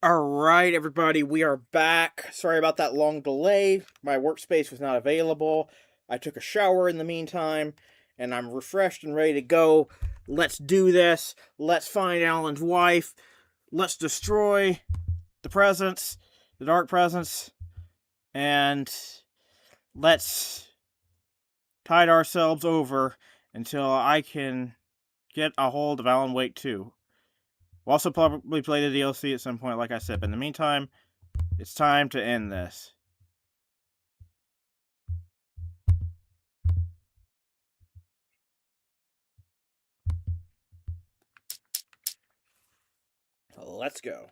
Alright, everybody, we are back. Sorry about that long delay. My workspace was not available. I took a shower in the meantime, and I'm refreshed and ready to go. Let's do this. Let's find Alan's wife. Let's destroy the presence, the dark presence, and let's tide ourselves over until I can get a hold of Alan Wake 2. We'll also probably play the DLC at some point, like I said. But in the meantime, it's time to end this. Let's go.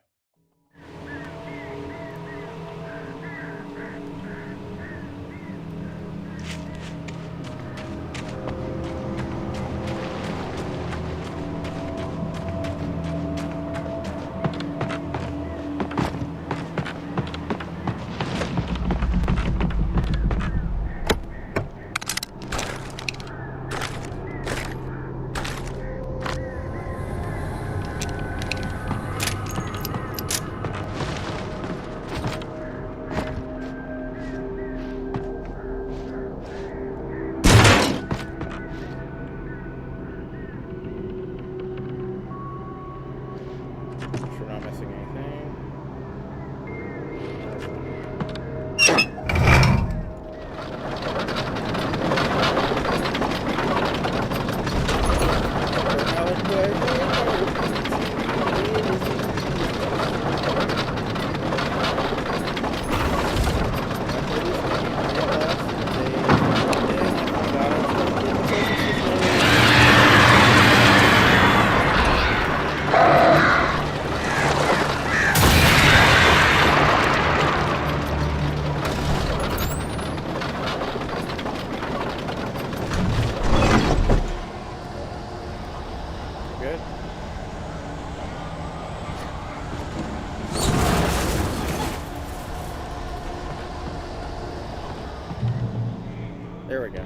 There we go.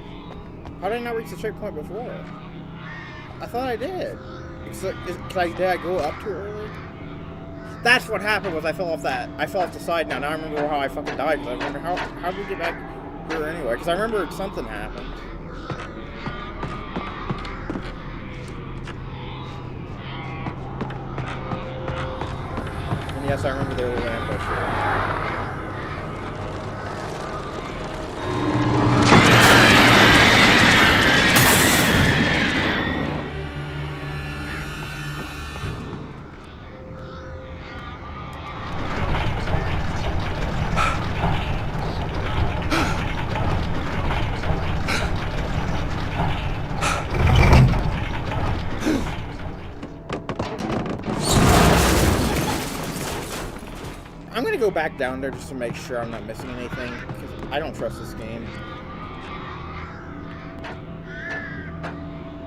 How did I not reach the checkpoint before? I thought I did. Did I go up too early? That's what happened was I fell off the side now. Now I remember how I fucking died. Because I remember how did we get back here anyway? Because I remember something happened. And yes, I remember there was an ambush here. I'm gonna go back down there just to make sure I'm not missing anything, because I don't trust this game.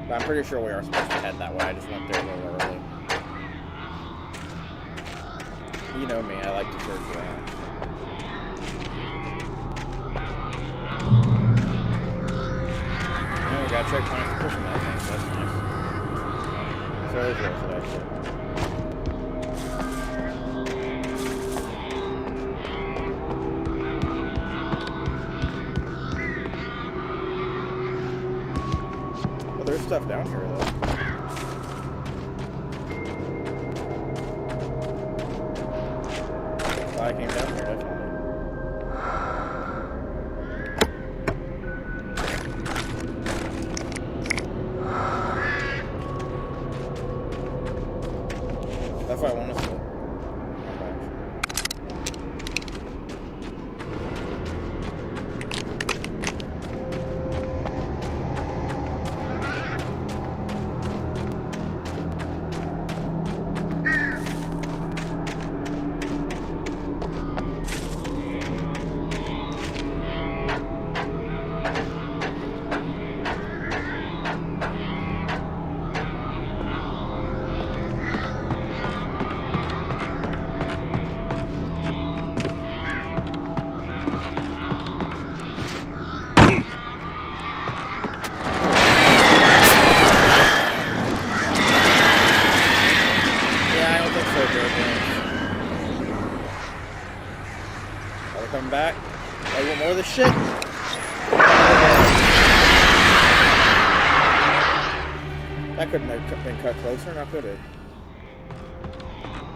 But I'm pretty sure we are supposed to head that way. I just went there a little early. You know me, I like to search around. And we got checkpoints to pushing that thing, so that's nice. So there's worth it, actually. There's stuff down here, though. I came down here, definitely. That's what I want to see. coming back. Oh, you want more of this shit? That couldn't have been cut closer, now could it?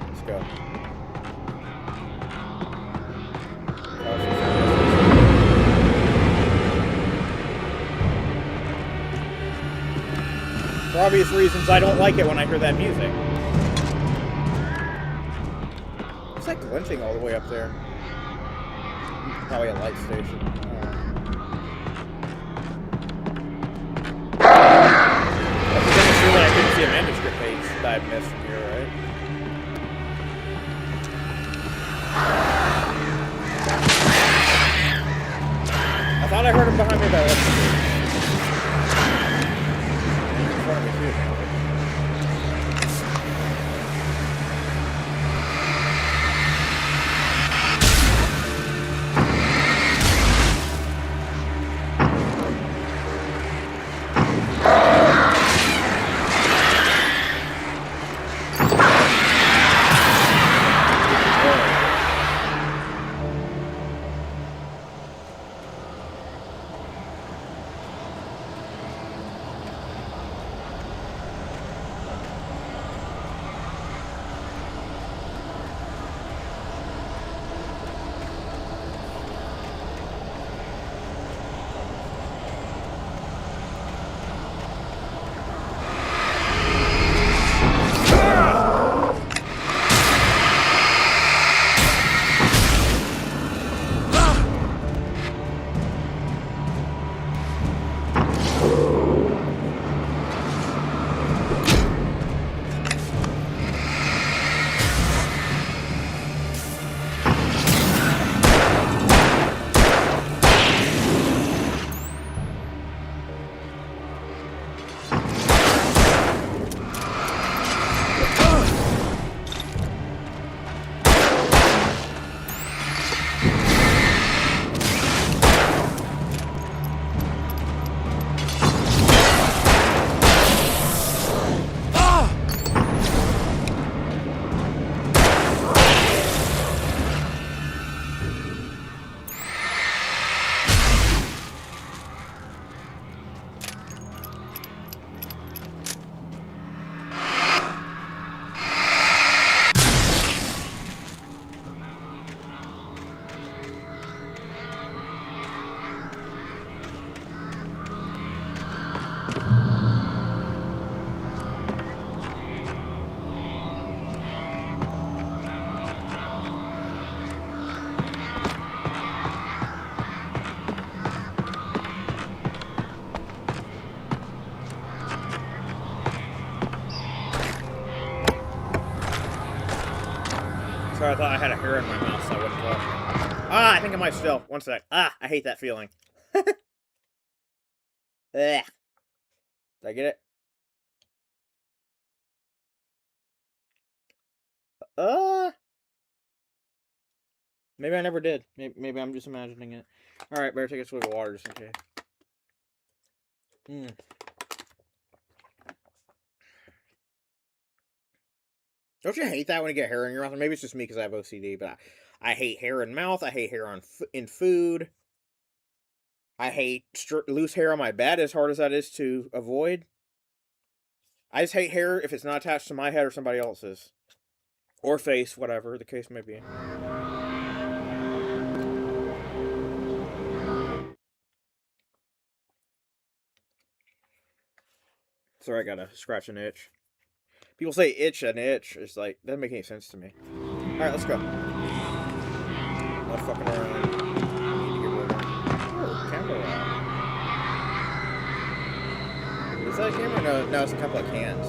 Let's go. For obvious reasons, I don't like it when I hear that music. It's like glinting all the way up there. Probably a light station. I couldn't see a manuscript page that I missed from here, right? I thought I heard him behind me, but I wasn't. In front of me, too. Sorry, I thought I had a hair in my mouth, so I wasn't talking. Ah, I think I might still. One sec. Ah, I hate that feeling. Ugh. Did I get it? Maybe I never did. Maybe I'm just imagining it. Alright, better take a swig of water just in case. Don't you hate that when you get hair in your mouth? Maybe it's just me because I have OCD, but I hate hair in mouth. I hate hair in food. I hate loose hair on my bed, as hard as that is to avoid. I just hate hair if it's not attached to my head or somebody else's. Or face, whatever the case may be. Sorry, I gotta scratch an itch. People say itch an itch. It's like, that doesn't make any sense to me. Alright, let's go. Not fucking around. I need to get rid of it. Oh, camera. Is that a camera? No, it's a couple of cans.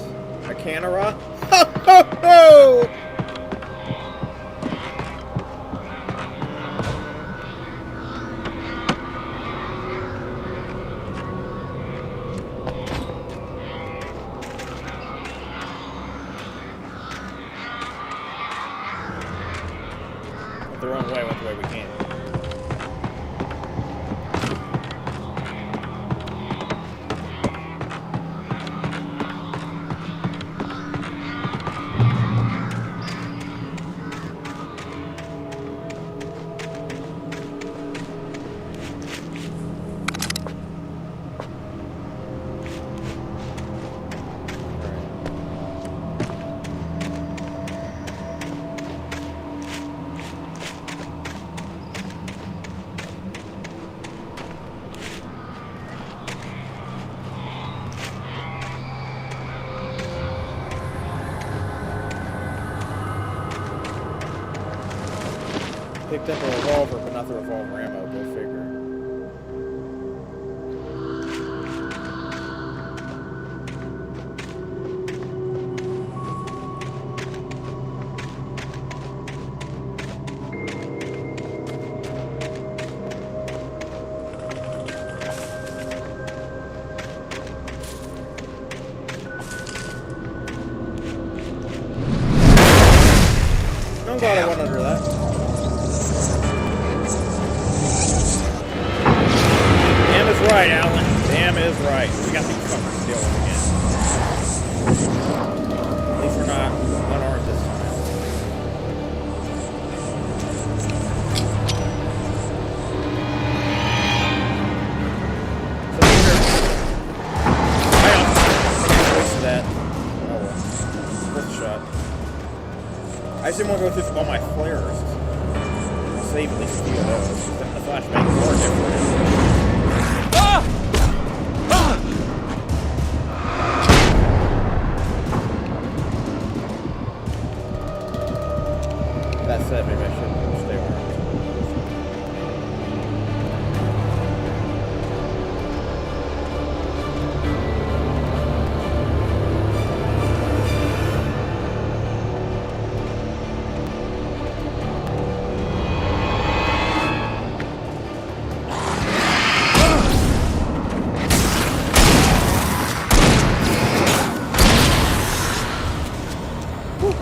A canera? Ho ho ho! The wrong way, went the way we came. Picked up a revolver, but not the revolver ammo. Go figure. I'm glad I went under that. Damn is right, Alan. Damn is right. We got these fuckers to deal with again. At least we're not unarmed this time. So I wasted that. Oh well. Worth a shot. I just didn't want to go through all my flares. I'll save at least a few of those. Then the flashbang is more different. Ah! Ah! That said, maybe I should stay armed.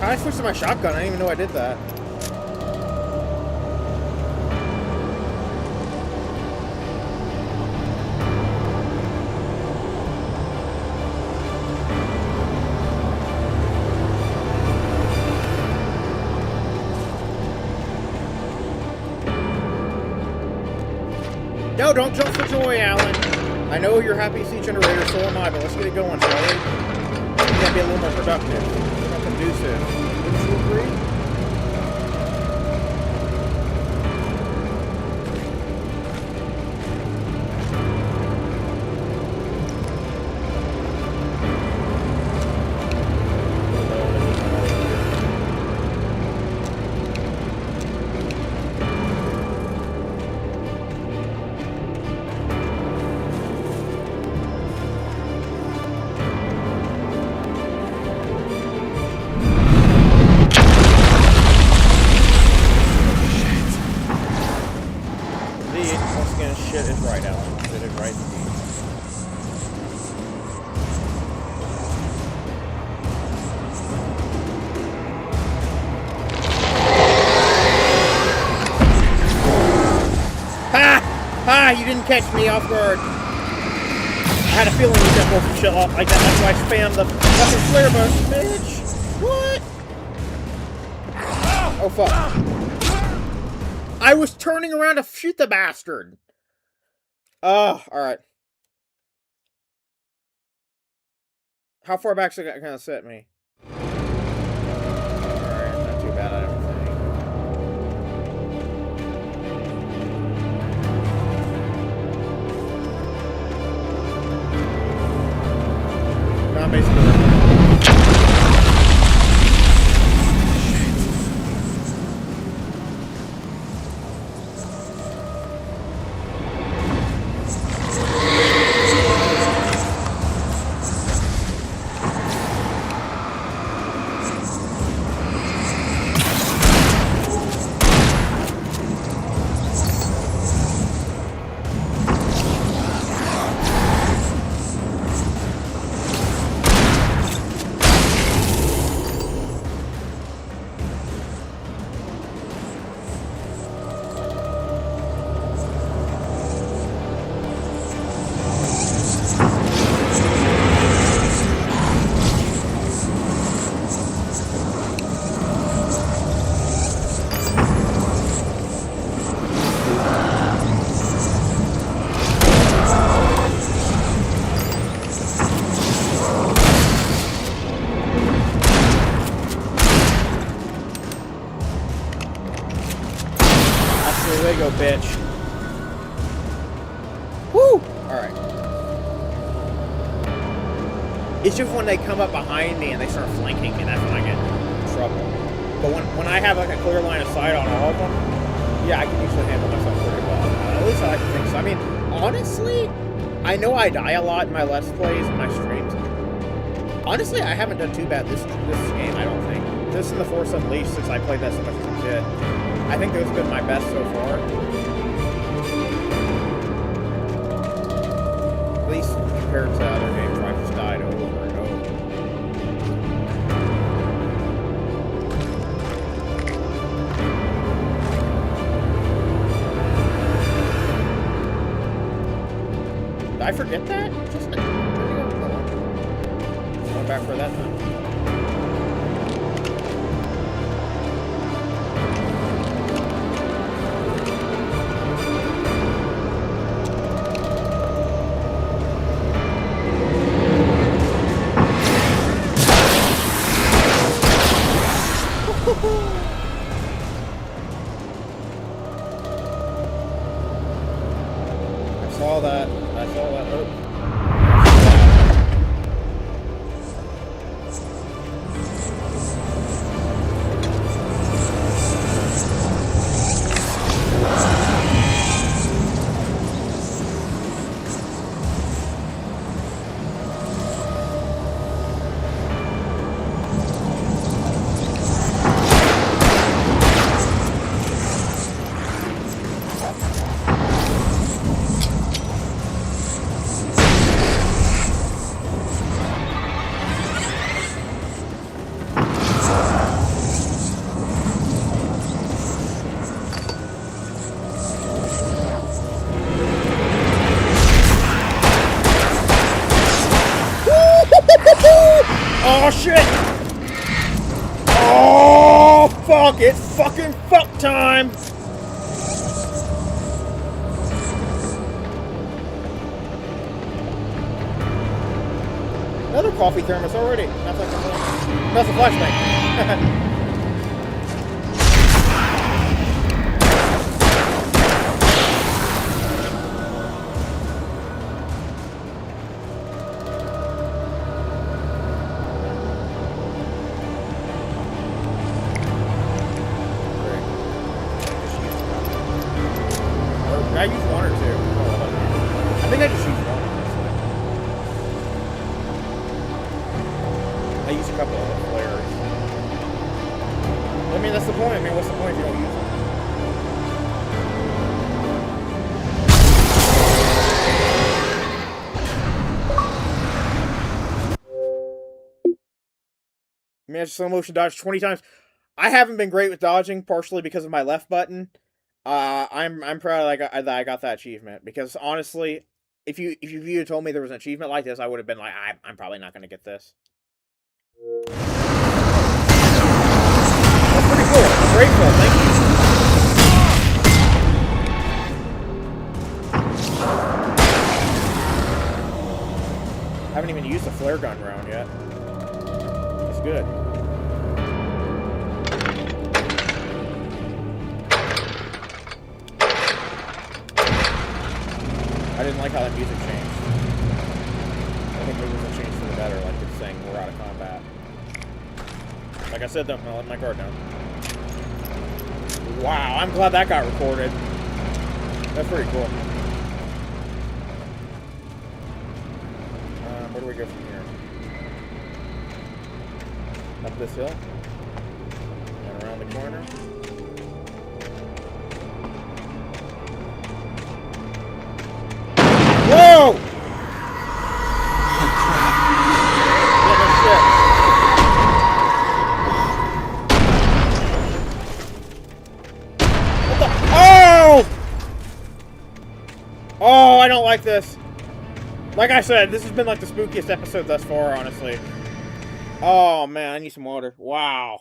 I switched to my shotgun. I didn't even know I did that. No, don't jump for joy, Alan. I know you're happy to see generator, so am I, but let's get it going, shall we? We gotta be a little more productive. More conducive. Wouldn't you agree? Shit is right, Alan. Shit is right indeed. Ha! Ha! You didn't catch me off guard. I had a feeling you just pull some shit off like that. That's why I spammed the fucking flare burst, bitch. What? Oh, fuck. I was turning around to shoot the bastard. Oh, alright. How far back's it gonna set me? Alright, not too bad, I don't think. No, I'm basically There you go, bitch. Woo! Alright. It's just when they come up behind me and they start flanking me, that's when I get in trouble. But when I have like a clear line of sight on all of them, Yeah, I can usually handle myself pretty well. At least I like to think so. I mean, honestly, I know I die a lot in my Let's Plays and my streams. Honestly, I haven't done too bad this game, I don't think. This and the Force Unleashed, since I played that so much as a kid. I think those have been my best so far. At least compared to other games where I just died over and over. Did I forget that? Just went back for that time. I saw that. Oh. Oh shit! Oh fuck! It's fucking fuck time! Another coffee thermos already. That's a flashbang. I use one or two. I think I just use one, honestly. I use a couple of flares. I mean, that's the point. I mean, what's the point if you don't use them? I mean, I just slow motion dodge 20 times. I haven't been great with dodging, partially because of my left button. I'm proud that I got that achievement, because honestly, if you had told me there was an achievement like this, I would have been like, I'm probably not going to get this. That's pretty cool. I'm grateful. Thank you. I haven't even used the flare gun round yet. That's good. I didn't like how that music changed. I think maybe it was a change for the better, like it's saying we're out of combat. Like I said, don't let my guard down. Wow, I'm glad that got recorded. That's pretty cool. Where do we go from here? Up this hill? And around the corner? Whoa! Yeah, no shit. What the? Oh! Oh, I don't like this. Like I said, this has been like the spookiest episode thus far, honestly. Oh man, I need some water. Wow.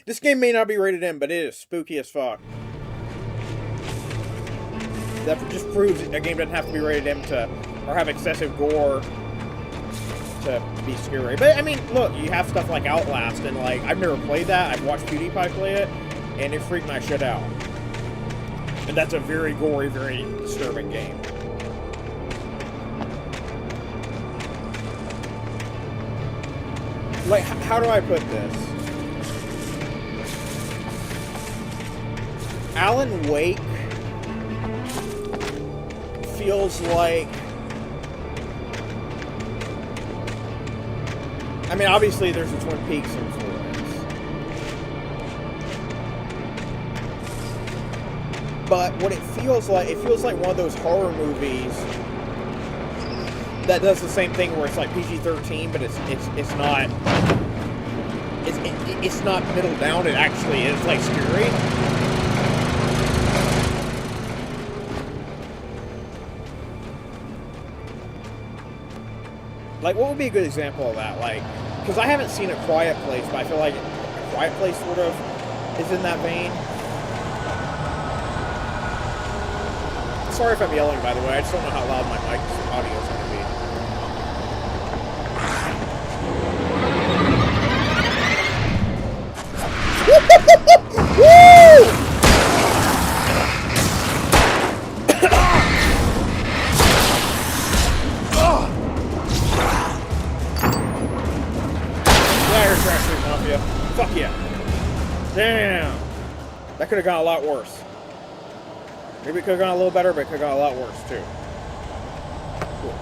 This game may not be rated M, but it is spooky as fuck. That just proves a game doesn't have to be rated M or have excessive gore to be scary. But, I mean, look, you have stuff like Outlast, and, like, I've never played that. I've watched PewDiePie play it, and it freaked my shit out. And that's a very gory, very disturbing game. Like, how do I put this? Alan Wake feels like... I mean, obviously there's a Twin Peaks influence. But what it feels like one of those horror movies that does the same thing where it's like PG-13, but it's not middle down. It actually is like scary. Like, what would be a good example of that? Like, because I haven't seen A Quiet Place, but I feel like A Quiet Place sort of is in that vein. Sorry if I'm yelling, by the way. I just don't know how loud my mic's audio is going to be. Woo! Fuck yeah. Damn. That could have gone a lot worse. Maybe it could have gone a little better, but it could have gone a lot worse, too. Cool.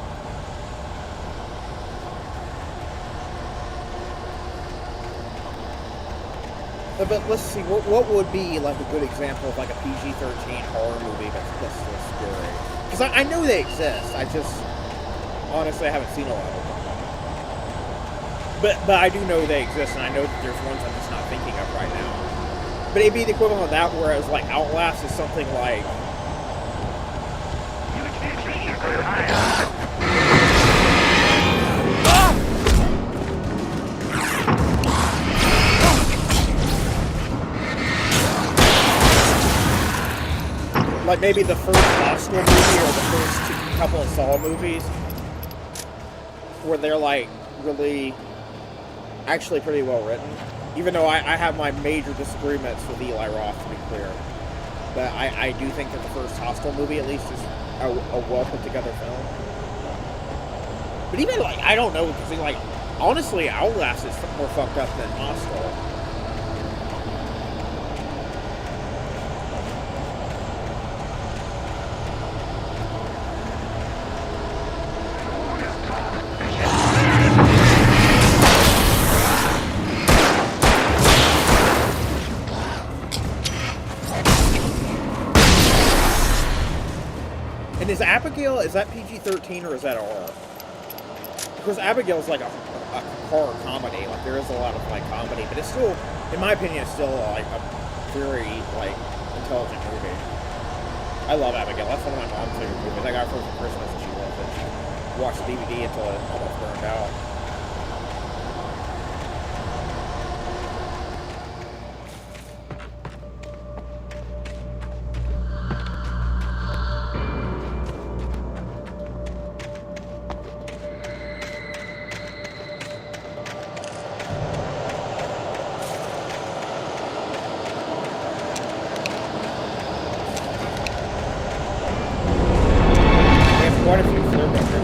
But let's see, what would be like a good example of like a PG-13 horror movie that's so scary? Because I know they exist. I just, honestly, I haven't seen a lot of them. But I do know they exist, and I know that there's ones I'm just not thinking of right now. But it'd be the equivalent of that, whereas like Outlast is something like... like maybe the first Hostel movie or the first couple of Saw movies, where they're like really... actually pretty well written, even though I have my major disagreements with Eli Roth, to be clear. But I do think that the first Hostel movie, at least, is a well put together film. But even like, I don't know, because like, honestly, Outlast is more fucked up than Hostel. Is Abigail, is that PG-13 or is that R? Because Abigail's like a horror comedy. Like, there is a lot of like comedy, but it's still, in my opinion, it's still like a very like intelligent movie. I love Abigail. That's one of my mom's favorite movies. I got her for Christmas and she loved it. She watched the DVD until it almost burned out. Quite a few flare guns here.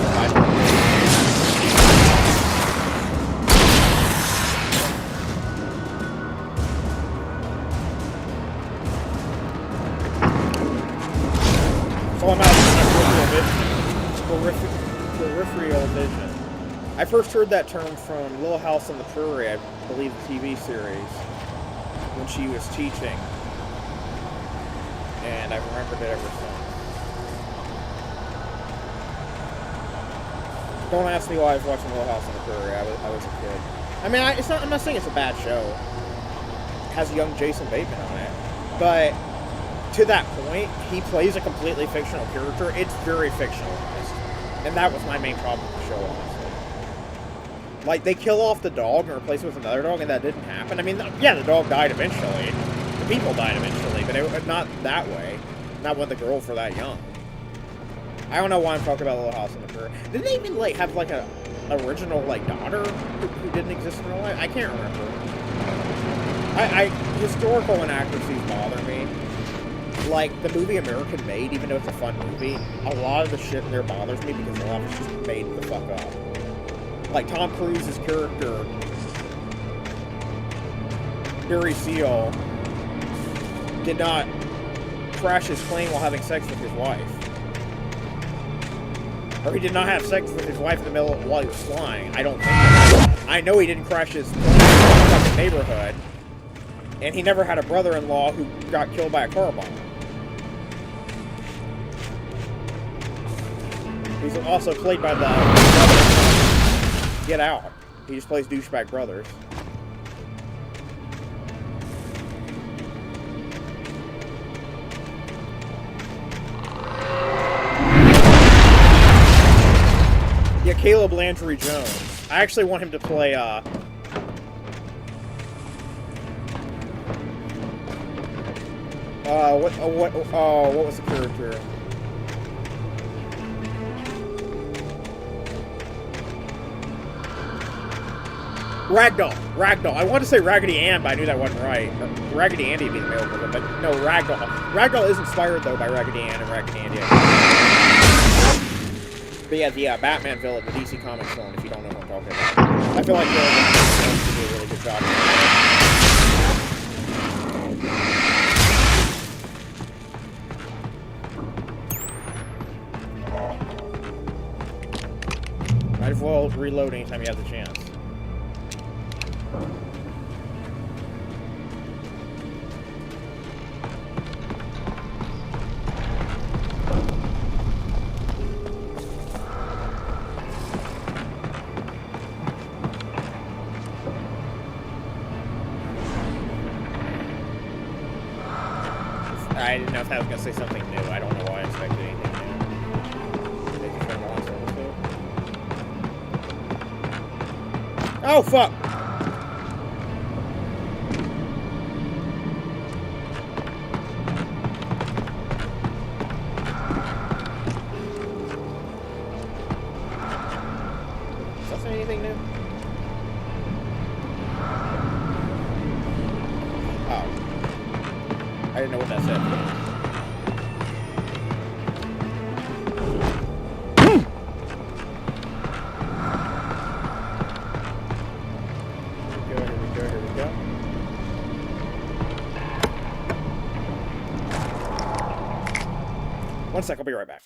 So I'm out of peripheral vision. I first heard that term from Little House on the Prairie, I believe the TV series, when she was teaching. And I've remembered it ever since. Don't ask me why I was watching Little House on the Prairie. I was a kid. I mean, I'm not saying it's a bad show. It has young Jason Bateman on it. But to that point, he plays a completely fictional character. It's very fictionalized. And that was my main problem with the show, honestly. Like, they kill off the dog and replace it with another dog, and that didn't happen. I mean, yeah, the dog died eventually. The people died eventually, but not that way. Not when the girls were that young. I don't know why I'm talking about Little House on the Prairie. Didn't they even, like, have, like, a original, like, daughter who didn't exist in real life? I can't remember. Historical inaccuracies bother me. Like, the movie American Made, even though it's a fun movie, a lot of the shit in there bothers me because a lot of it's just made the fuck up. Like, Tom Cruise's character Harry Seal did not crash his plane while having sex with his wife. Or he did not have sex with his wife in the middle of while he was flying. I don't think so. I know he didn't crash his plane in the fucking neighborhood. And he never had a brother-in-law who got killed by a car bomb. He's also played by the Get Out. He just plays douchebag brothers. Yeah, Caleb Landry Jones. I actually want him to play, what was the character? Ragdoll. I wanted to say Raggedy Ann, but I knew that wasn't right. Or Raggedy Andy being available, but no, Ragdoll. Ragdoll is inspired, though, by Raggedy Ann and Raggedy Andy. But yeah, the Batman villain, the DC Comics villain, if you don't know what I'm talking about. I feel like they'll do a really good job. Might as well reload anytime you have the chance. I didn't know if I was going to say something new. I don't know why I expected anything new. Oh, fuck! Does that say anything new? Oh. I didn't know what that said. Here we go. One sec, I'll be right back.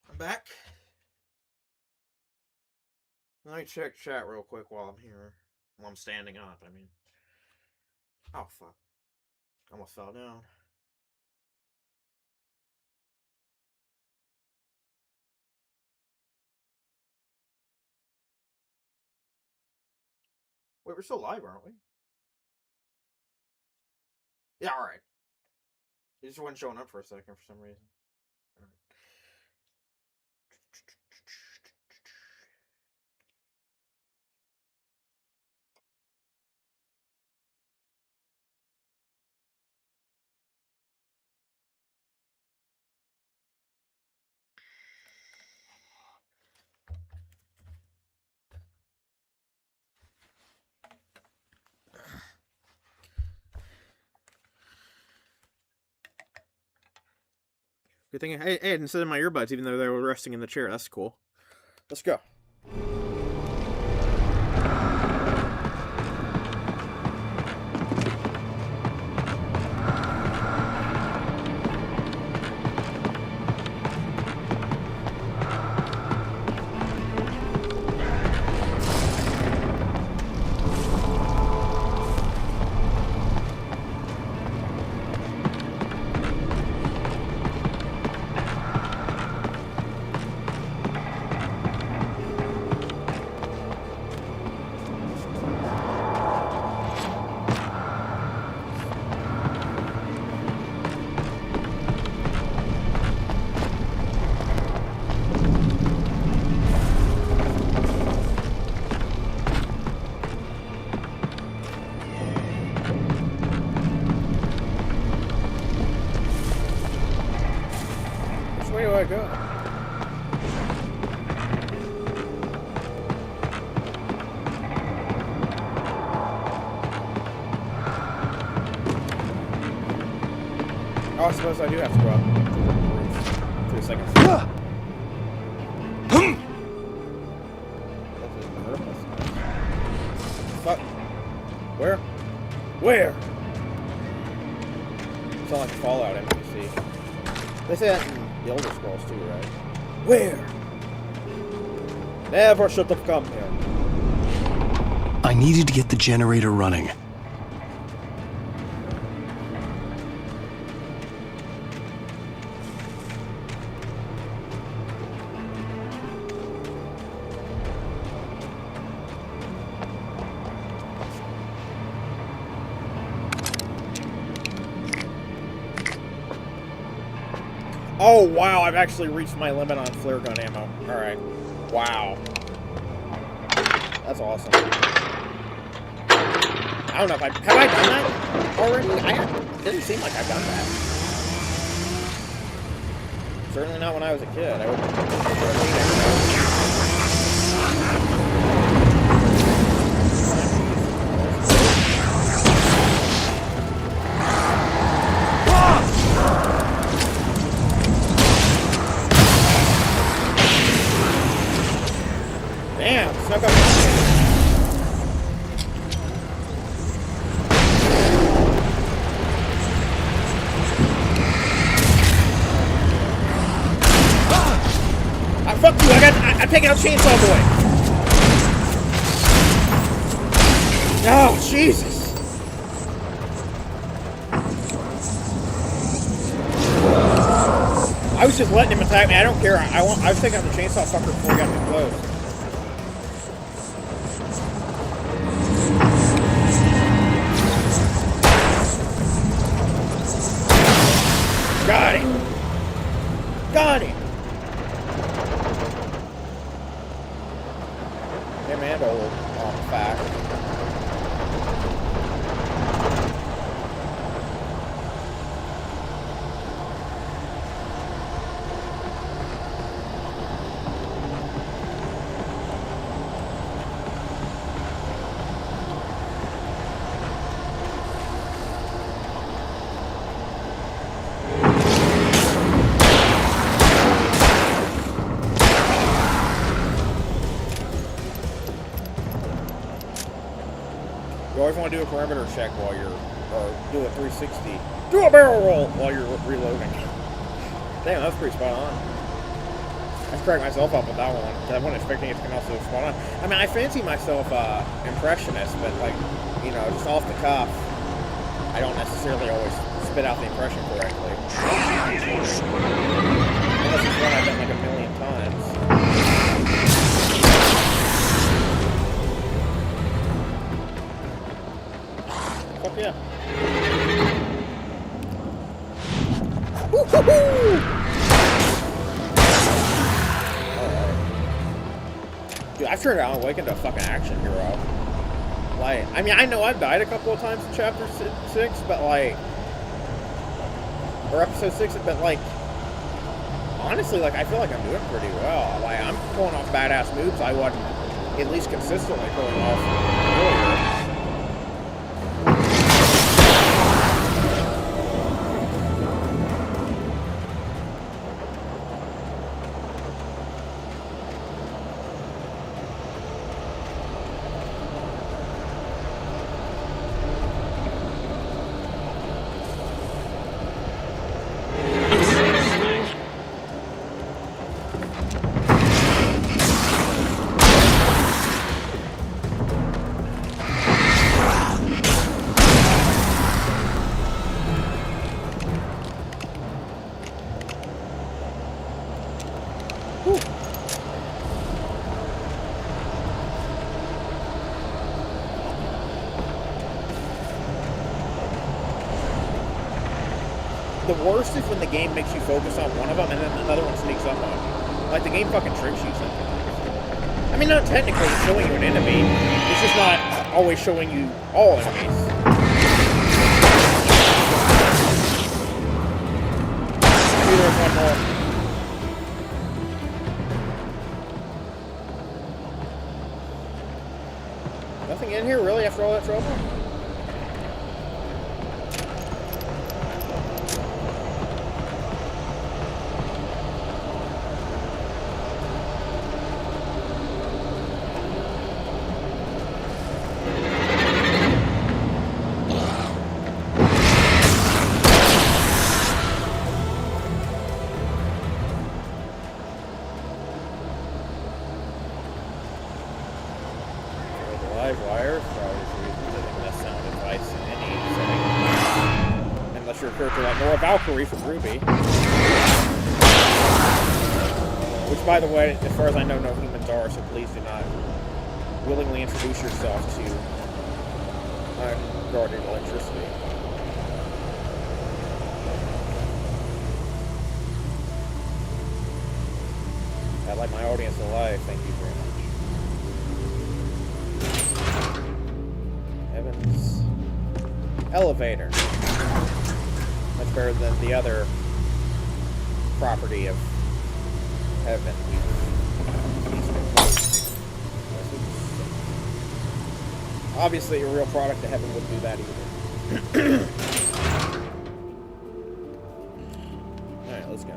I'm back. Let me check chat real quick while I'm here. While I'm standing up, I mean. Oh, fuck. Almost fell down. Wait, we're still live, aren't we? Yeah, alright. It just wasn't showing up for a second for some reason. All right. Good thing I hadn't set in my earbuds, even though they were resting in the chair. That's cool. Let's go. I suppose I do have to go up to the second floor. Fuck. Where? Where? It's not like Fallout NPC. They say that in the older Scrolls too, right? Where? Never should have come here. I needed to get the generator running. Oh, wow, I've actually reached my limit on flare gun ammo. Alright. Wow. That's awesome. I don't know if have I done that already? It didn't seem like I've done that. Certainly not when I was a kid. I would Damn, snuck up. Fuck you, I'm taking out Chainsaw Boy. Oh, Jesus. I was just letting him attack me. I don't care. I was taking out the chainsaw fucker before he got too close. Got him. Got him. Him and old fact. You always want to do a perimeter check while you're, or do a 360. Do a barrel roll while you're reloading. Damn, that's pretty spot on. I cracked myself up with that one. I wasn't expecting it to come out so spot on. I mean, I fancy myself impressionist, but like, you know, just off the cuff, I don't necessarily always spit out the impression correctly. Unless it's one I've done like a million times. Fuck yeah. Woo-hoo-hoo! Dude, I've turned Alan Wake into a fucking action hero. Like, I mean, I know I've died a couple of times in Chapter 6, but like... Or Episode 6, but like... Honestly, like, I feel like I'm doing pretty well. Like, I'm pulling off badass moves I wasn't at least consistently pulling off earlier. The worst is when the game makes you focus on one of them and then another one sneaks up on you. Like, the game fucking tricks you sometimes. I mean, not technically showing you an enemy, it's just not always showing you all enemies. Maybe there's one more. Nothing in here, really, after all that trouble? live wires for obvious reasons. I think that's sound advice in any setting. Unless you're a character like Nora Valkyrie from Ruby. Which, by the way, as far as I know, no humans are, so please do not willingly introduce yourself to unguarded electricity. I'd like my audience alive, thank you very much. Heavens. Elevator. Much better than the other property of heaven. Obviously, a real product of heaven wouldn't do that either. Alright, let's go.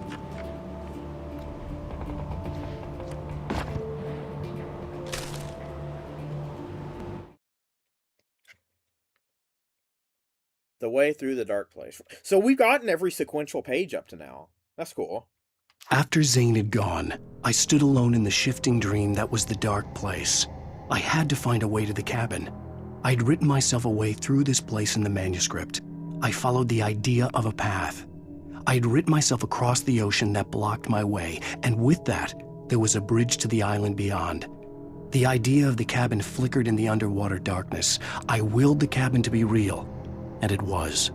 The way through the dark place. So we've gotten every sequential page up to now. That's cool. After Zane had gone, I stood alone in the shifting dream that was the dark place. I had to find a way to the cabin. I'd written myself a way through this place in the manuscript. I followed the idea of a path. I'd written myself across the ocean that blocked my way, and with that, there was a bridge to the island beyond. The idea of the cabin flickered in the underwater darkness. I willed the cabin to be real, and it was.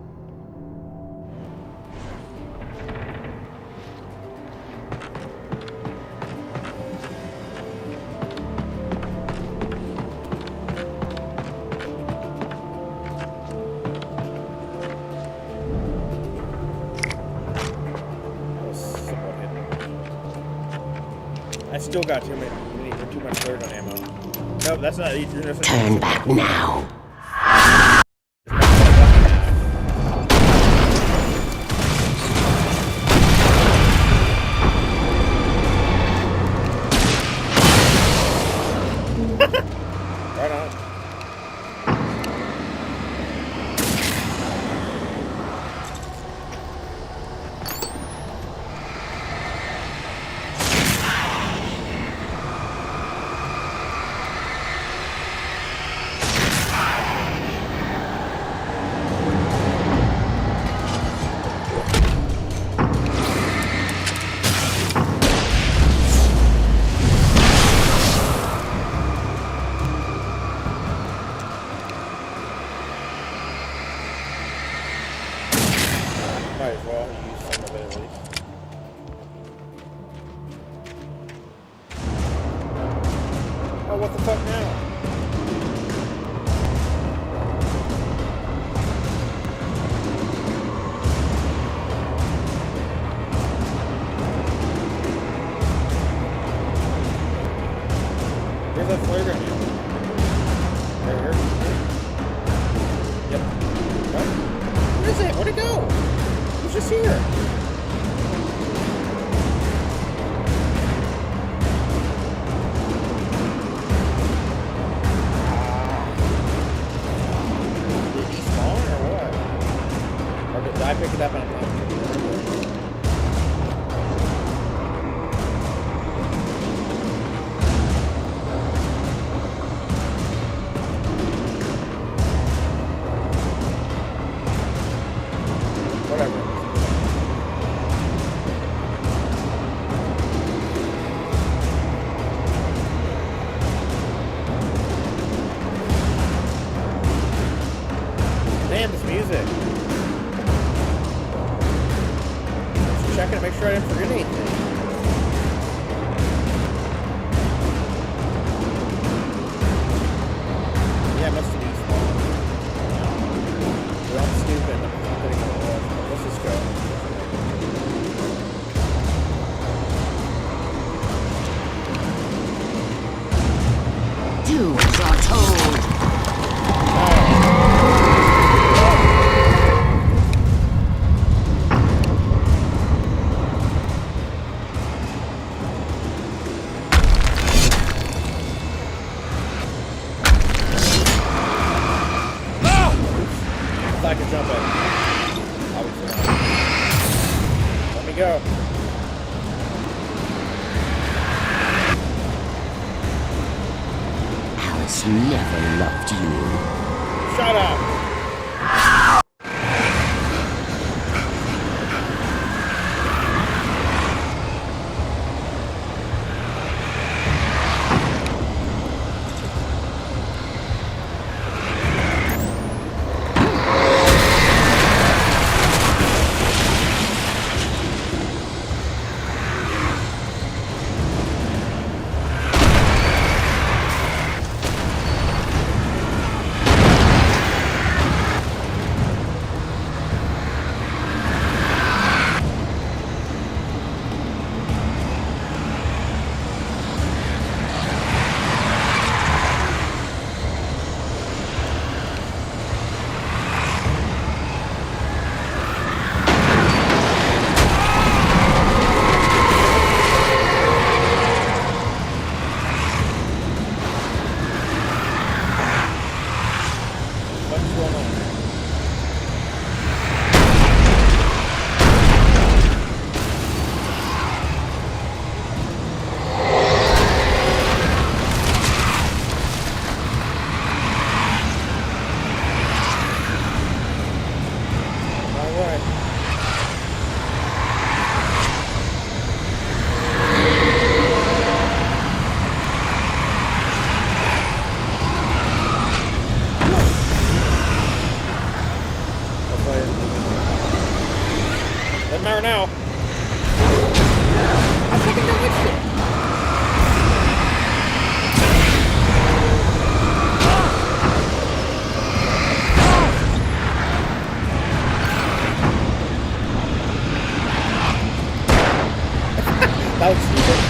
I still got too much third on ammo. No, that's not. Turn back now. Right on. Might as well use some of it at least. Oh, what the fuck now? Where's that flare gun? Right here? Yep. What? Where is it? Where'd it go? Who's just here? Did he spawn or what? Or did I pick it up and I'm not? Whatever. Damn, this music. Just checking to make sure I didn't forget anything. Yeah, I must have despawned. Well, I'm stupid. I'm putting it on. Let's just go. Do as you're told. I can jump in. Obviously not. Let me go. us never loved you. Shut up! Doesn't matter now. I'm taking the witch. That was stupid.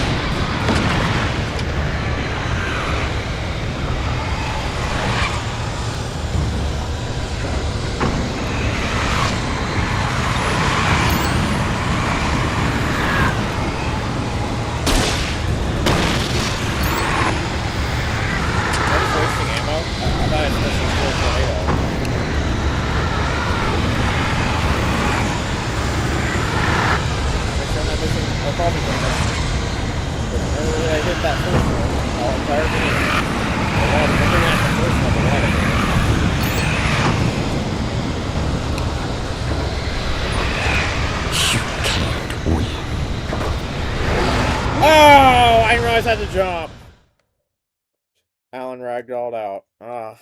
I had to jump. Alan ragdolled out. Ah,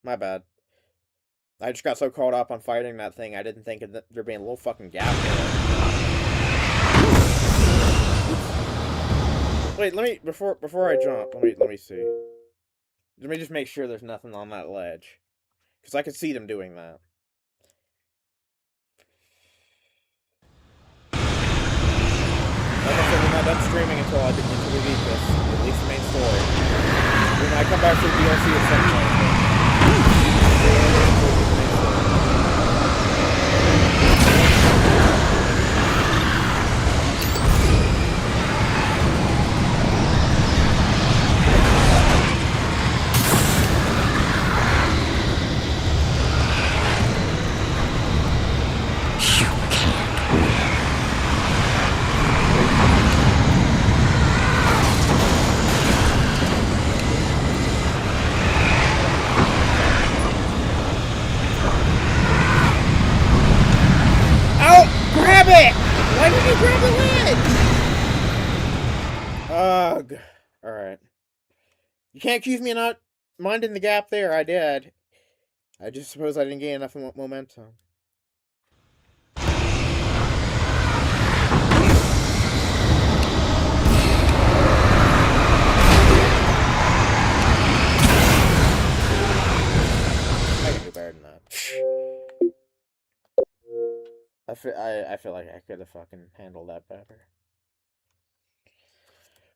my bad. I just got so caught up on fighting that thing, I didn't think of there being a little fucking gap there. Wait, let me before I jump. Let me see. Let me just make sure there's nothing on that ledge, because I could see them doing that. Like I said, we're not done streaming until we beat this. At least the main story. When I come back for DLC at some point. Why did you grab the ledge? Ugh. Alright. You can't accuse me of not minding the gap there. I did. I just suppose I didn't gain enough momentum. I can do better than that. I feel like I could have fucking handled that better.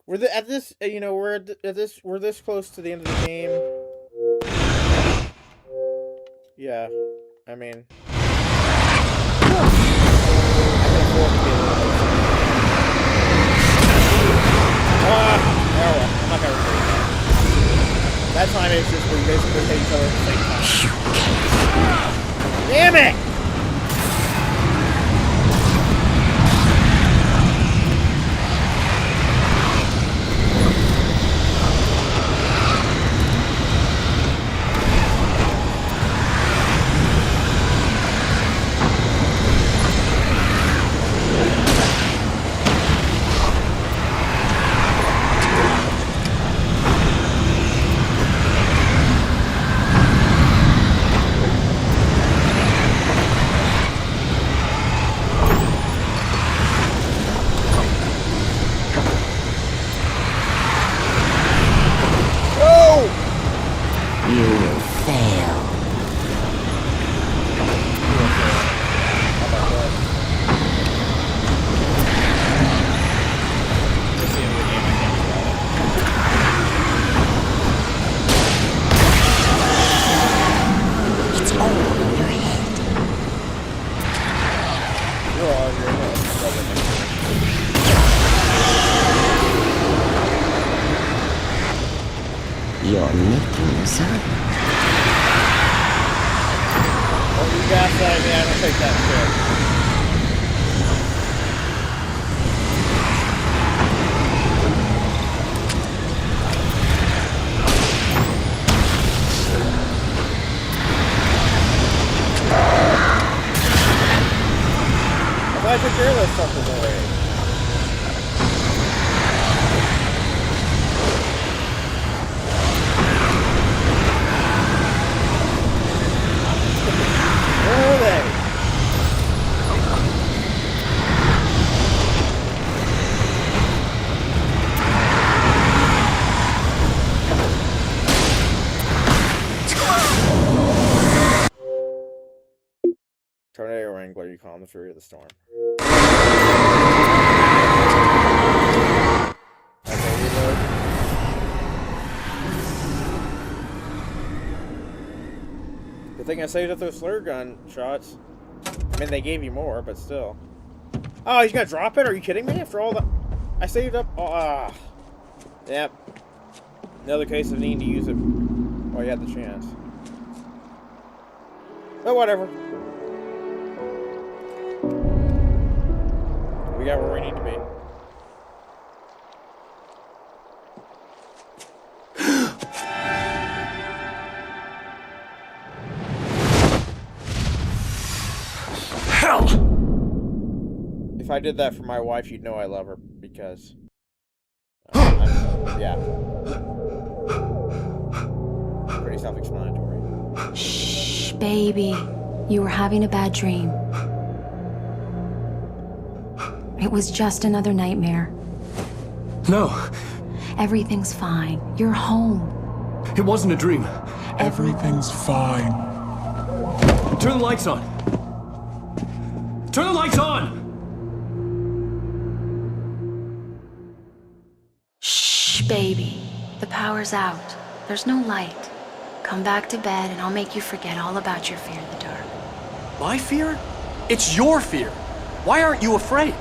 We're at this, you know, we're this close to the end of the game. Yeah, I mean, oh well, I'm not gonna repeat that. That time it's just we basically hit each other at the same time. Damn it! You will fail. It's all in your head. You're all in your head. You're making this up. Oh, you gaslighting me, I don't take that shit. I took care of those fuckers already. Where are they? Tornado Wrangler, you calm the fury of the storm. Okay, reload. Good thing I saved up those flare gun shots. I mean, they gave you more, but still. Oh, he's gonna drop it? Are you kidding me? After all that, I saved up. Oh, yep. Another case of needing to use it while you had the chance. But whatever. We got where we need to be. Hell! If I did that for my wife, you'd know I love her because. Yeah. Pretty self-explanatory. Shh, baby. You were having a bad dream. It was just another nightmare. No, Everything's fine. You're home. it wasn't a dream. Everything's fine. Turn the lights on. Turn the lights on! Shh, baby. The power's out. There's no light. Come back to bed and I'll make you forget all about your fear of the dark. My fear? It's your fear. Why aren't you afraid?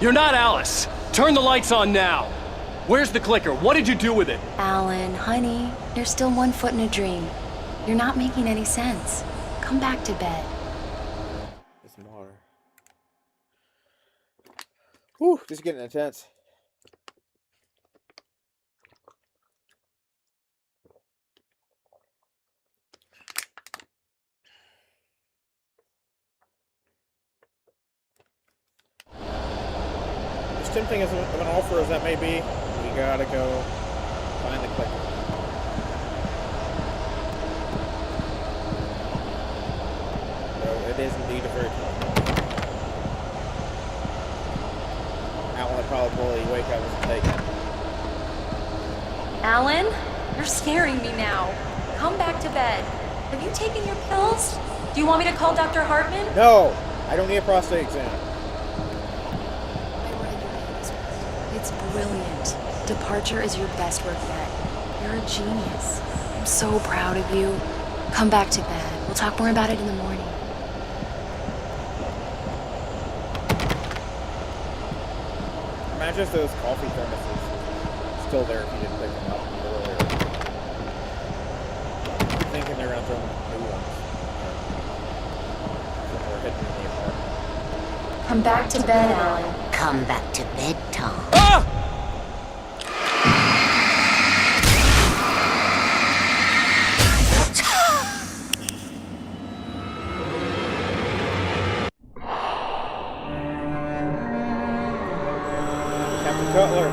You're not Alice. Turn the lights on now. Where's the clicker? What did you do with it? Alan, honey, you're still 1 foot in a dream. You're not making any sense. Come back to bed. Get some water. Whew, this is getting intense. As tempting as an offer as that may be, we gotta go find the clicker. So it is indeed a very cool. Alan would probably wake up and take it. Alan, you're scaring me now. Come back to bed. Have you taken your pills? Do you want me to call Dr. Hartman? No! I don't need a prostate exam. I read your manuscript. It's brilliant. Departure is your best work yet. You're a genius. I'm so proud of you. Come back to bed. We'll talk more about it in the morning. Imagine if those coffee thermoses were still there if you didn't pick them up earlier. I'm thinking they're gonna throw new ones. Somewhere hidden in the apartment. Come back to bed, Alan. Come back to bed, Tom. Ah! Captain Cutler.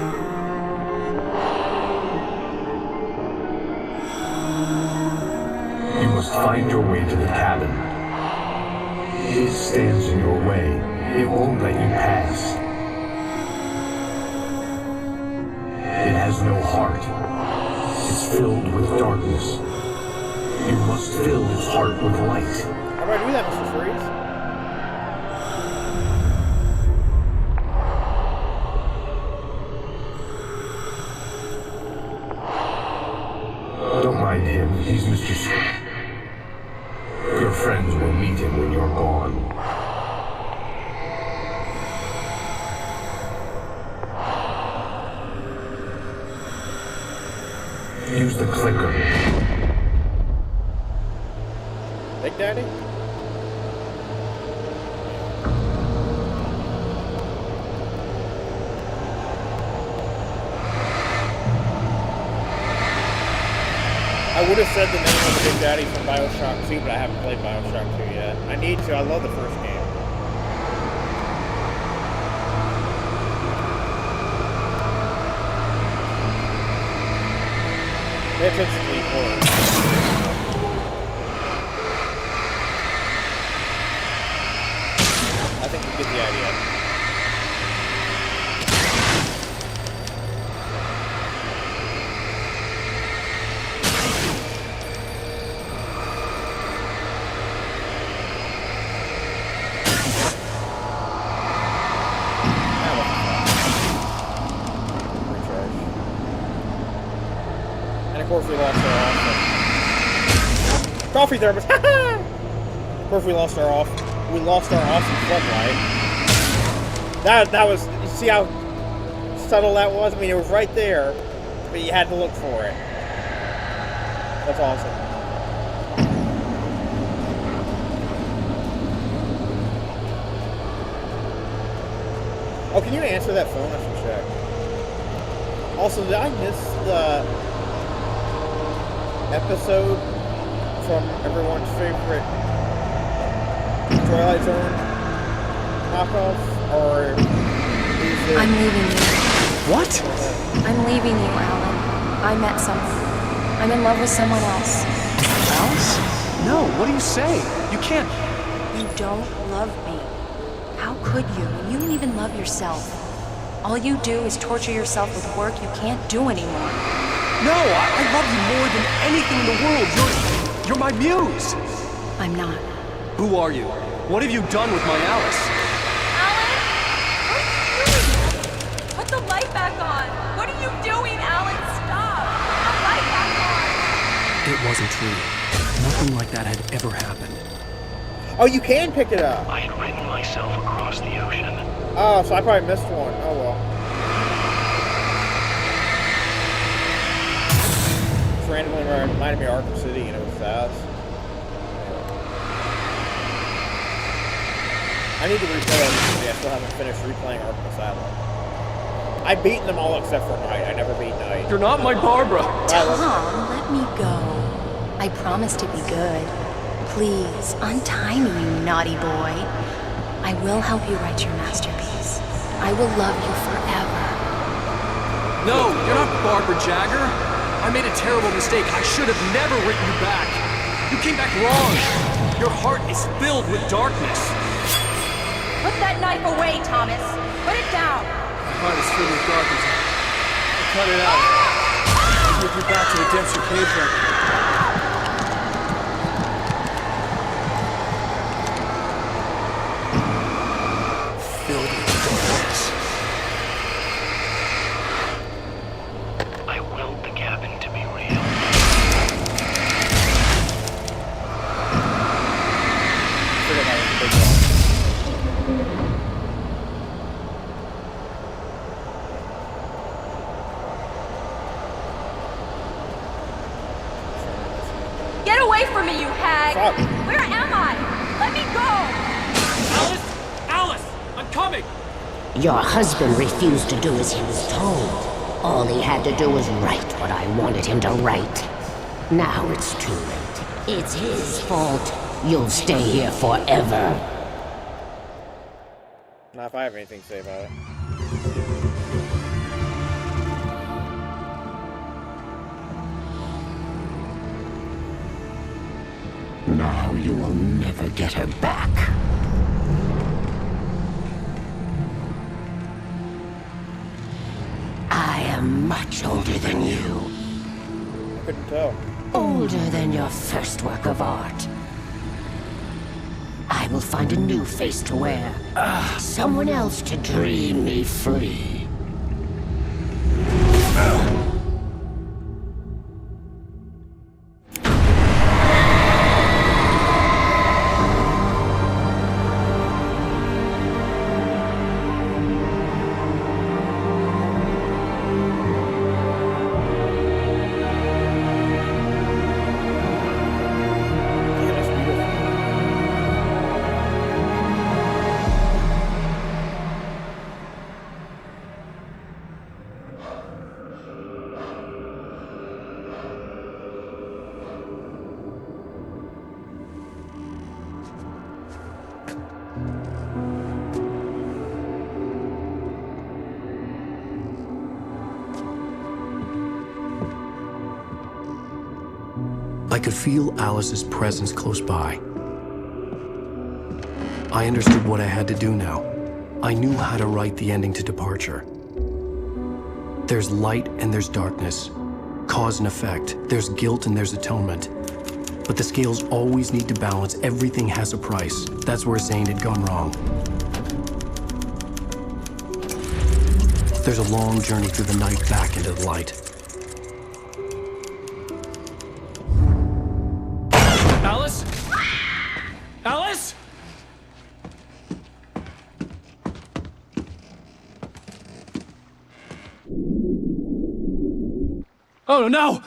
You must find your way to the cabin. It stands in your way. It won't let you pass. It has no heart. It's filled with darkness. You must fill its heart with light. How do I do that, Mr. Freeze? Don't mind him. He's Mr. Your friends will meet him when you're gone. Use the clicker. Big Daddy? I would have said the name of the Big Daddy from Bioshock 2, but I haven't played Bioshock 2 yet. I need to. I love the first game. Pay attention to the horror. I think we get the idea. Of course we lost our awesome coffee thermos. Of course we lost our awesome floodlight. That was, you see how subtle that was? I mean, it was right there, but you had to look for it. That's awesome. Oh, can you answer that phone? I should check. Also, did I miss the episode from everyone's favorite Twilight Zone knockoff? Or is it... I'm leaving you. What? I'm leaving you, Alan. I met someone. I'm in love with someone else. Alice? No, what do you say? You can't... You don't love me. How could you? You don't even love yourself. All you do is torture yourself with work you can't do anymore. No, I love you more than anything in the world. You're my muse. I'm not. Who are you? What have you done with my Alice? Alan? What are you doing? Put the light back on! What are you doing, Alan? Stop! Put the light back on! It wasn't true. Nothing like that had ever happened. Oh, you can pick it up! I had written myself across the ocean. Oh, so I probably missed one. Oh well. Randomly reminded me of Arkham City, and it was sad. I need to replay Arkham City. I still haven't finished replaying Arkham Asylum. I've beaten them all except for Night. I never beat Night. You're not my Barbara. Tom, let me go. I promise to be good. Please, untie me, you naughty boy. I will help you write your masterpiece. I will love you forever. No, you're not Barbara Jagger. I made a terrible mistake. I should have never written you back. You came back wrong. Your heart is filled with darkness. Put that knife away, Thomas! Put it down! My heart is filled with darkness. I cut it out. Take you back to the depths you came from. Filled with darkness. I willed the cabin to be real. Figured that was a big one. Get away from me, you hag! Fuck. Where am I? Let me go! Alice! Alice! I'm coming! Your husband refused to do as he was told. All he had to do was write what I wanted him to write. Now it's too late. It's his fault. You'll stay here forever. Not if I have anything to say about it. Now you will never get her back. I am much older than you. I couldn't tell. older than your first work of art. I will find a new face to wear, someone else to dream me free. Yeah, that's beautiful. I could feel Alice's presence close by. I understood what I had to do now. I knew how to write the ending to Departure. There's light and there's darkness. Cause and effect. There's guilt and there's atonement. But the scales always need to balance. Everything has a price. That's where Zane had gone wrong. There's a long journey through the night back into the light. Alice? Alice? Oh no!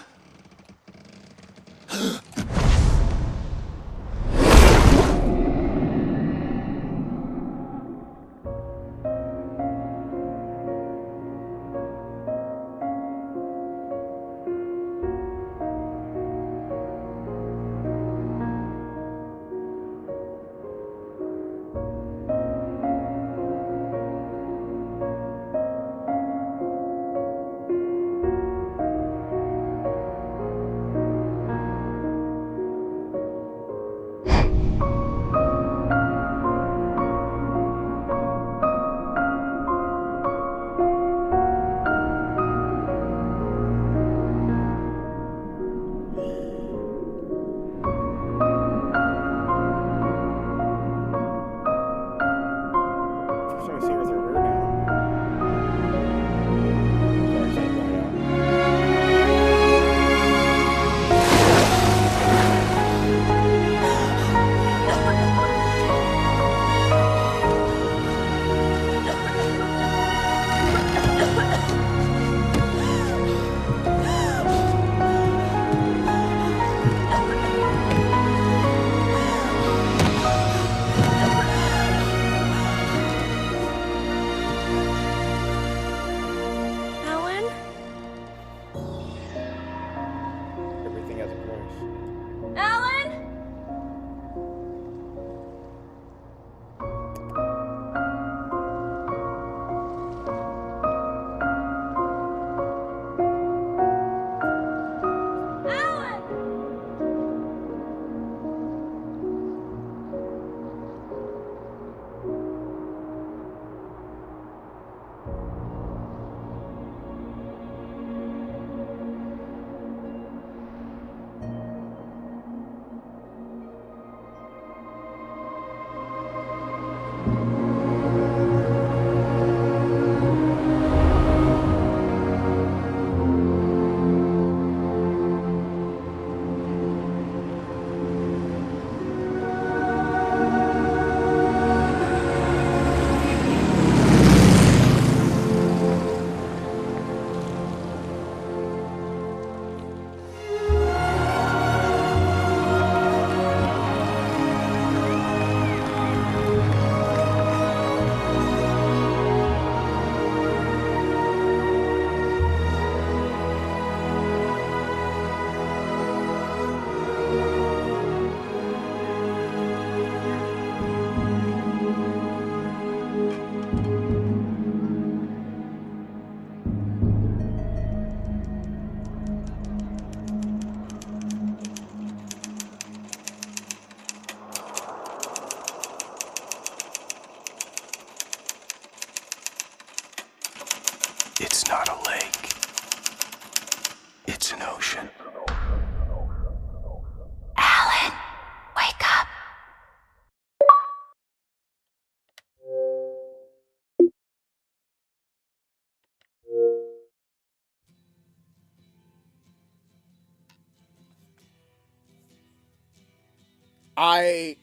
I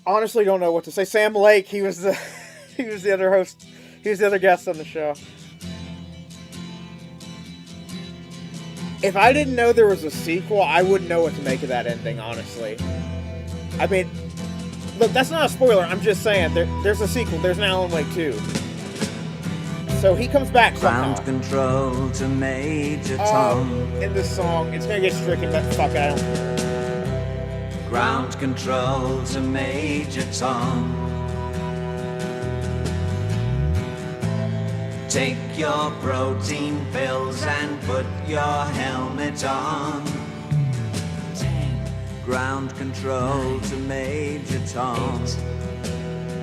honestly don't know what to say. Sam Lake, he was the he was the other host. He was the other guest on the show. If I didn't know there was a sequel, I wouldn't know what to make of that ending, honestly. I mean, look, that's not a spoiler. I'm just saying, there's a sequel. There's an Alan Wake 2. So he comes back somehow. Ground control to Major Tom. In this song, it's gonna get stricken, but fuck it, I don't care. Ground control to Major Tom. Take your protein pills and put your helmet on. 10. Ground control to Major Tom. 8,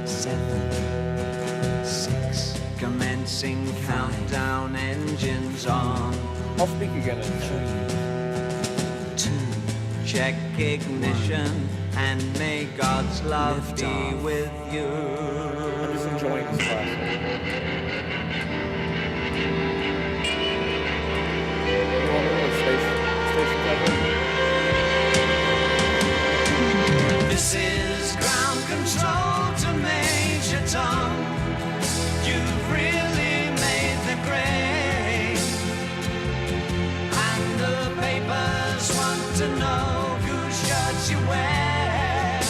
7, 6. Commencing countdown, engines on. I'll speak again in 3, 2. Check ignition and may God's love Lift be off. with you. I'm just enjoying this class. This is ground control to Major Tom. You've really made the grade. And the papers want to know whose shirts you wear.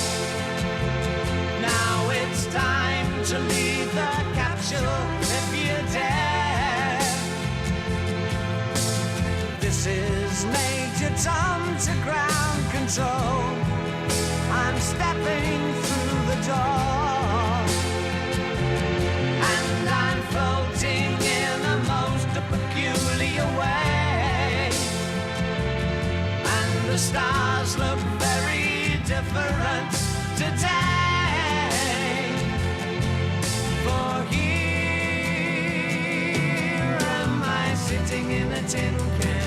Now it's time to leave the capsule if you dare. This is Major Tom to ground control. I'm stepping through the door, and I'm floating in a most peculiar way, and the stars look very different today, for here am I sitting in a tin can.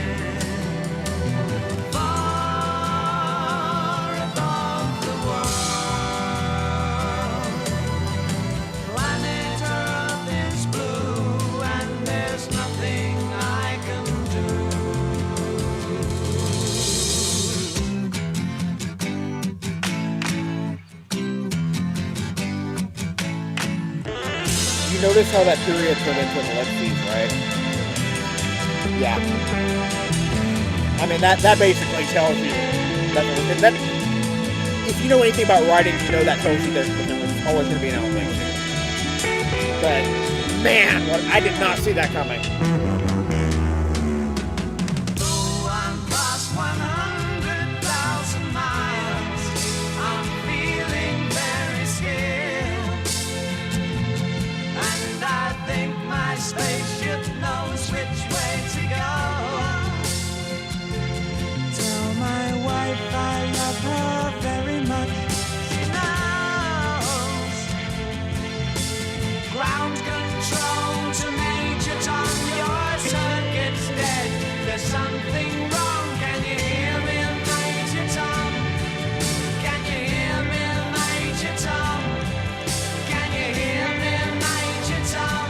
You notice how that period turned into an ellipses, right? Yeah. I mean, that basically tells you that if you know anything about writing, you know that tells you that there's always going to be an Alan Wake 2. But, man, I did not see that coming. Spaceship knows which way to go. Tell my wife I love her very much. She knows. Ground control to Major Tom. Your circuit's dead. There's something wrong. Can you hear me, Major Tom? Can you hear me, Major Tom? Can you hear me, Major Tom?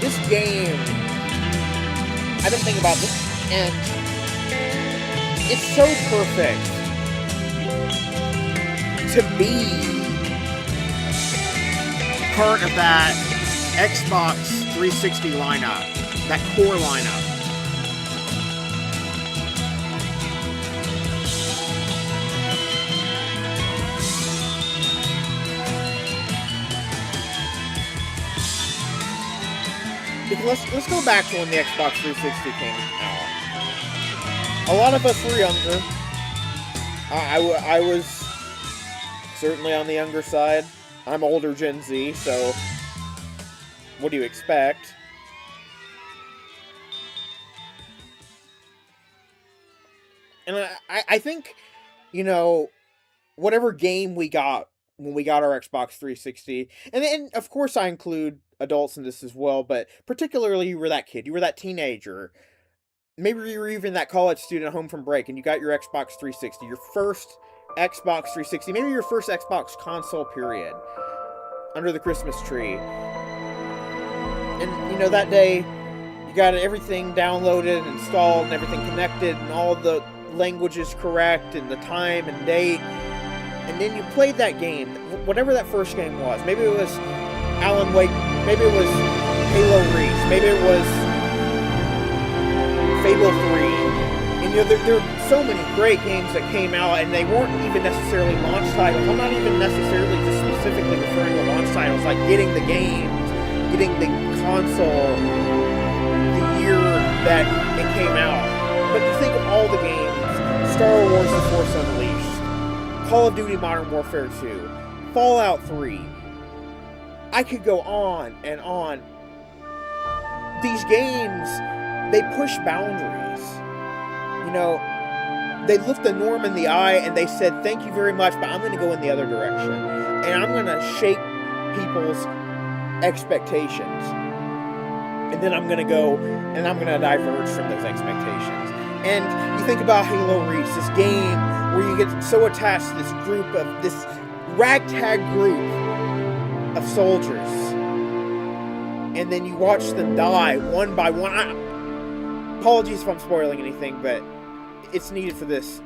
This game, I've been thinking about this, and it's so perfect to be part of that Xbox 360 lineup, that core lineup. Let's go back to when the Xbox 360 came out. A lot of us were younger. I was certainly on the younger side. I'm older Gen Z, so what do you expect? And I think, you know, whatever game we got when we got our Xbox 360, and of course I include adults in this as well, but particularly you were that kid, you were that teenager, maybe you were even that college student home from break, and you got your Xbox 360, your first Xbox 360, maybe your first Xbox console, period, under the Christmas tree. And, you know, that day, you got everything downloaded and installed and everything connected and all the languages correct and the time and date. And then you played that game, whatever that first game was. Maybe it was Alan Wake, maybe it was Halo Reach, maybe it was Fable 3. And, you know, there are so many great games that came out, and they weren't even necessarily launch titles. I'm not even necessarily just specifically referring to launch titles, like getting the games, getting the console, the year that it came out. But you think of all the games, Star Wars The Force Unleashed, Call of Duty Modern Warfare 2, Fallout 3. I could go on and on. These games, they push boundaries. You know, they looked the norm in the eye and they said, thank you very much, but I'm going to go in the other direction. And I'm going to shake people's expectations. And then I'm going to go and I'm going to diverge from those expectations. And you think about Halo Reach, this game where you get so attached to this group of, this ragtag group of soldiers. And then you watch them die one by one. Apologies if I'm spoiling anything, but it's needed for this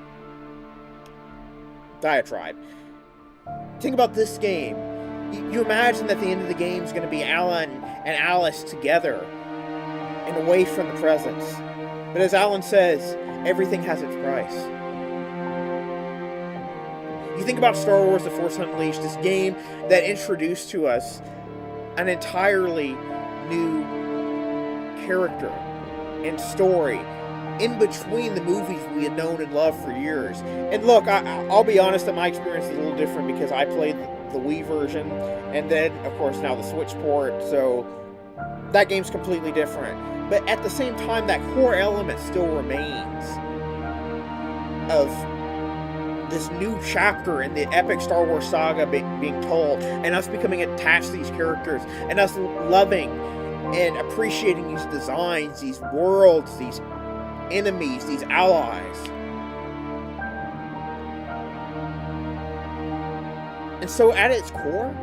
diatribe. Think about this game. You imagine that the end of the game is going to be Alan and Alice together and away from the presence. But as Alan says, everything has its price. You think about Star Wars The Force Unleashed, this game that introduced to us an entirely new character and story in between the movies we had known and loved for years. And look, I'll be honest that my experience is a little different because I played the Wii version and then, of course, now the Switch port, so that game's completely different. But at the same time, that core element still remains of this new chapter in the epic Star Wars saga being told, and us becoming attached to these characters, and us loving and appreciating these designs, these worlds, these enemies, these allies. And so at its core,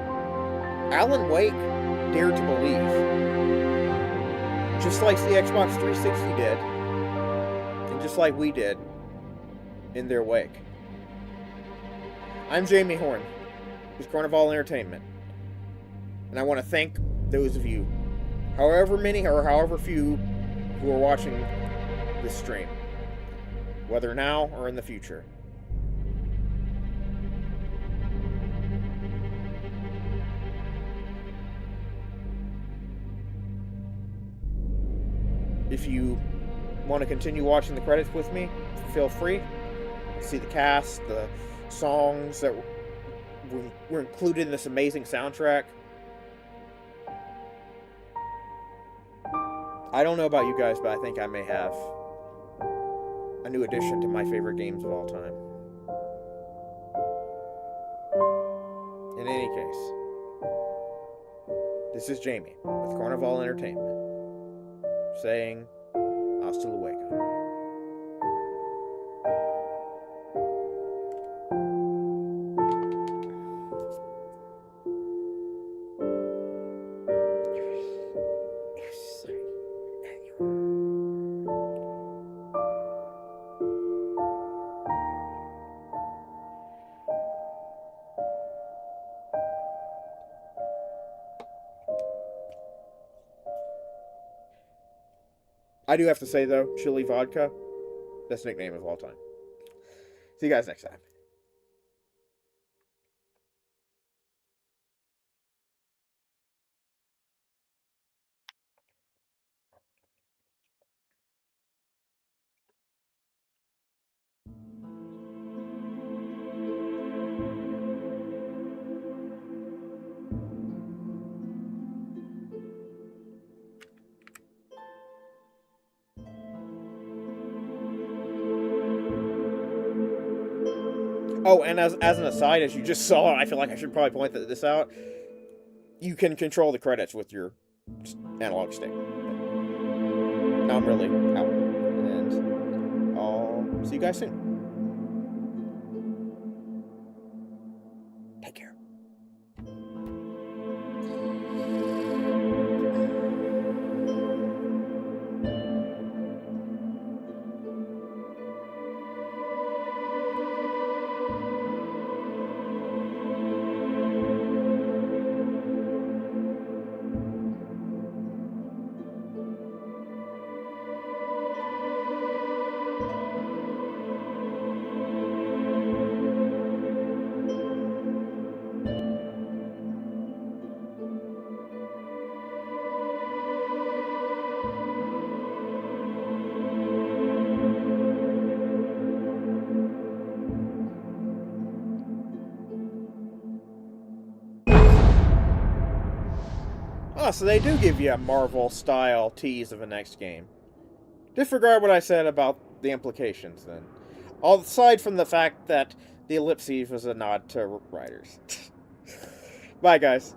Alan Wake dared to believe. Just like the Xbox 360 did, and just like we did in their wake. I'm Jamie Horn with Carnival Entertainment, and I want to thank those of you, however many or however few, who are watching this stream, whether now or in the future. If you want to continue watching the credits with me, feel free. See the cast, the songs that were included in this amazing soundtrack. I don't know about you guys, but I think I may have a new addition to my favorite games of all time. In any case, this is Jamie with Carnival Entertainment, saying hasta luego. I do have to say, though, Chili Vodka, best nickname of all time. See you guys next time. Oh, and as an aside, as you just saw, I feel like I should probably point this out. You can control the credits with your analog stick. Now I'm really out. And I'll see you guys soon. Take care. Oh, so they do give you a Marvel-style tease of a next game. Disregard what I said about the implications, then. Aside from the fact that the ellipses was a nod to writers. Bye, guys.